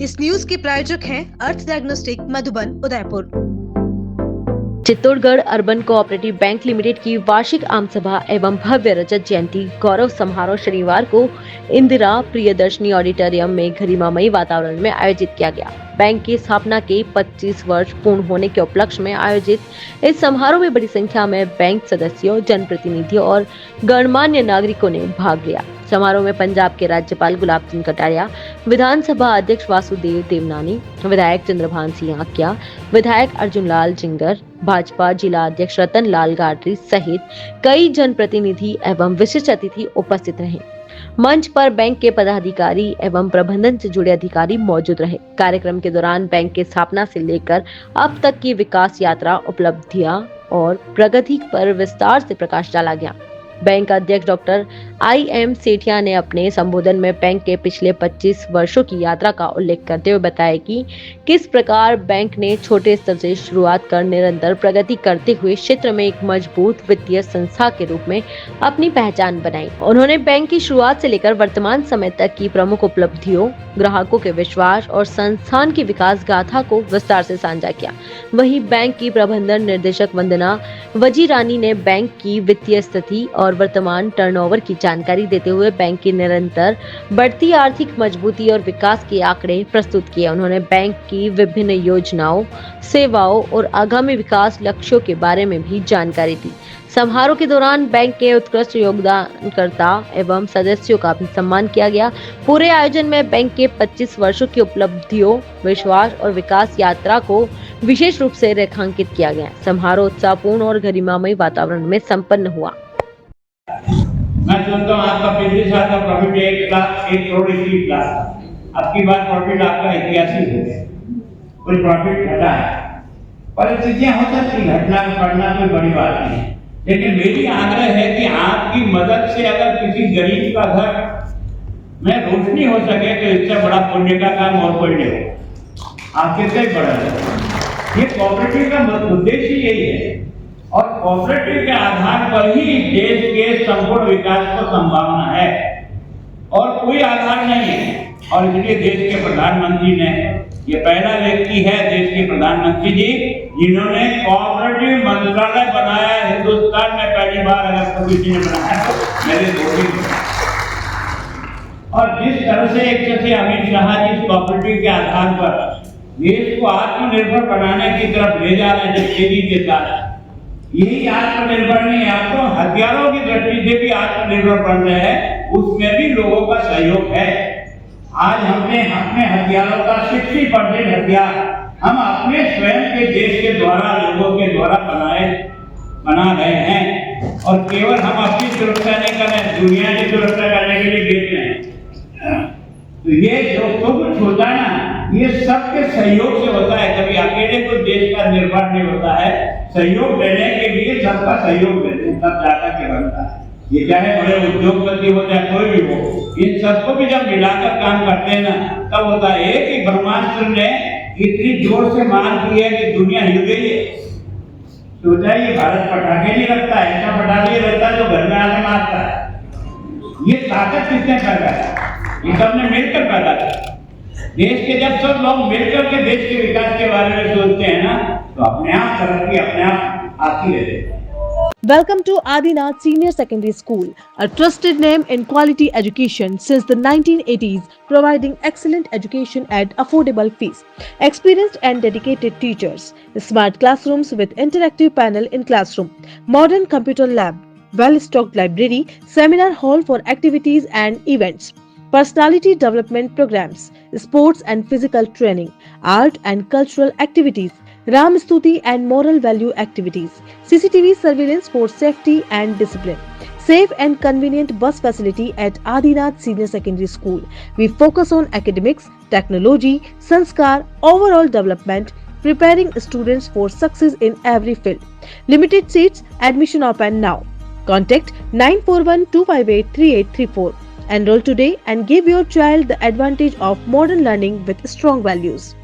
इस न्यूज के प्रायोजक हैं Arth diagnostic Madhuban Udaipur. Chittorgarh urban cooperative bank limited की वार्षिक आम सभा एवं भव्य रजत जयंती गौरव समारोह शनिवार को इंदिरा प्रियदर्शनी ऑडिटोरियम में गरिमामयी वातावरण में आयोजित किया गया। बैंक की स्थापना के 25 वर्ष पूर्ण होने के उपलक्ष्य में आयोजित इस समारोह में बड़ी संख्या में बैंक सदस्यों, जनप्रतिनिधियों और गणमान्य नागरिकों ने भाग लिया। समारोह में पंजाब के राज्यपाल गुलाब चंद कटारिया, विधानसभा अध्यक्ष वासुदेव देवनानी, विधायक चंद्रभान सिंह आक्या, विधायक अर्जुन लाल जिंगर, भाजपा जिला अध्यक्ष रतन लाल गाडरी सहित कई जनप्रतिनिधि एवं विशिष्ट अतिथि उपस्थित रहे। मंच पर बैंक के पदाधिकारी एवं प्रबंधन से जुड़े अधिकारी मौजूद रहे। कार्यक्रम के दौरान बैंक की स्थापना से लेकर अब तक की विकास यात्रा, उपलब्धियां और प्रगति पर विस्तार से प्रकाश डाला गया। बैंक अध्यक्ष डॉक्टर I.M. सेठिया ने अपने संबोधन में बैंक के पिछले 25 वर्षों की यात्रा का उल्लेख करते हुए बताया कि किस प्रकार बैंक ने छोटे स्तर से शुरुआत कर निरंतर प्रगति करते हुए क्षेत्र में एक मजबूत वित्तीय संस्था के रूप में अपनी पहचान बनाई। उन्होंने बैंक की शुरुआत से लेकर वर्तमान समय तक की प्रमुख उपलब्धियों, ग्राहकों के विश्वास और संस्थान की विकास गाथा को विस्तार से साझा किया। वहीं बैंक की प्रबंधन निर्देशक वंदना वजीरानी ने बैंक की वित्तीय स्थिति और वर्तमान टर्नओवर की जानकारी देते हुए बैंक की निरंतर बढ़ती आर्थिक मजबूती और विकास के आंकड़े प्रस्तुत किए। उन्होंने बैंक की विभिन्न योजनाओं, सेवाओं और आगामी विकास लक्ष्यों के बारे में भी जानकारी दी। समारोह के दौरान बैंक के उत्कृष्ट योगदानकर्ता एवं सदस्यों का भी सम्मान किया गया। पूरे आयोजन में बैंक के 25 वर्षों की उपलब्धियों, विश्वास और विकास यात्रा को विशेष रूप से रेखांकित किया गया। समारोह उत्साहपूर्ण और गरिमामयी वातावरण में संपन्न हुआ। मैं सोचता हूँ आपका पिछले साल का प्रॉफिट 1 करोड़ 21 लाख, अब की बार प्रॉफिट आपका 81 हो गया, कोई प्रॉफिट घटा है। परिस्थितियां हो सकती, घटना पड़ना कोई बड़ी बात नहीं है, लेकिन मेरी आग्रह है कि आपकी मदद से अगर किसी गरीब का घर में रोशनी हो सके तो इससे बड़ा पुण्य का काम और कोई नहीं हो। आपके से बड़ा है। ये कोऑपरेटिव का उद्देश्य यही है और कोऑपरेटिव के आधार पर ही देश के संपूर्ण विकास को संभावना है और कोई आधार नहीं है। और इसलिए देश के प्रधानमंत्री ने, ये पहला व्यक्ति है देश के प्रधानमंत्री जी जिन्होंने कोऑपरेटिव मंत्रालय बनाया। हिंदुस्तान में पहली बार अगर किसी ने बनाया तो मेरे दोस्त। और जिस तरह से एक जैसे अमित शाह जी कोऑपरेटिव के आधार पर देश को आत्मनिर्भर बनाने की तरफ ले जा रहे हैं तेजी के साथ, यही आत्मनिर्भर नहीं है, आपको हथियारों की दृष्टि से भी आत्मनिर्भर बन रहे हैं, उसमें भी लोगों का सहयोग है। आज हमने अपने हथियारों का 60% हथियार हम अपने स्वयं के देश के द्वारा, लोगों के द्वारा बना रहे हैं और केवल हम अपनी सुरक्षा नहीं कर रहे, दुनिया की सुरक्षा करने के लिए बेच रहे हैं। तो ये जो कुछ होता है ना, ये सबके सहयोग से होता है। कभी अकेले कोई देश का निर्माण नहीं होता है, सहयोग देने के लिए सबका सहयोग देते हैं, तब जाकर के बनता है। ये चाहे बड़े उद्योगपति हो चाहे कोई भी हो, इन सबको भी जब मिलाकर काम करते हैं ना, तब होता है। एक ही ब्रह्मास्त्र ने इतनी जोर से मार दी है कि दुनिया हिल गई है। सोचा ये भारत पटाखे नहीं रखता है, ऐसा पटाखे रहता है जो घर में आने मारता है। ये ताकत किसने पैदा है? ये सबने मिलकर पैदा किया। देश के जब सब लोग मिलकर के देश के विकास के बारे में सोचते हैं ना, तो अपने आप तरक्की अपने आप आती रहती है। Welcome to Adinath Senior Secondary School, a trusted name in quality education since the 1980s, providing excellent education at affordable fees. Experienced and dedicated teachers, smart classrooms with interactive panel in classroom, modern computer lab, well-stocked library, seminar hall for activities and events, personality development programs, sports and physical training, art and cultural activities, Ram Stuti and moral value activities, CCTV surveillance for safety and discipline, safe and convenient bus facility at Adinath Senior Secondary School. We focus on academics, technology, sanskar, overall development, preparing students for success in every field. Limited seats, admission open now. Contact 9412583834. Enroll today and give your child the advantage of modern learning with strong values.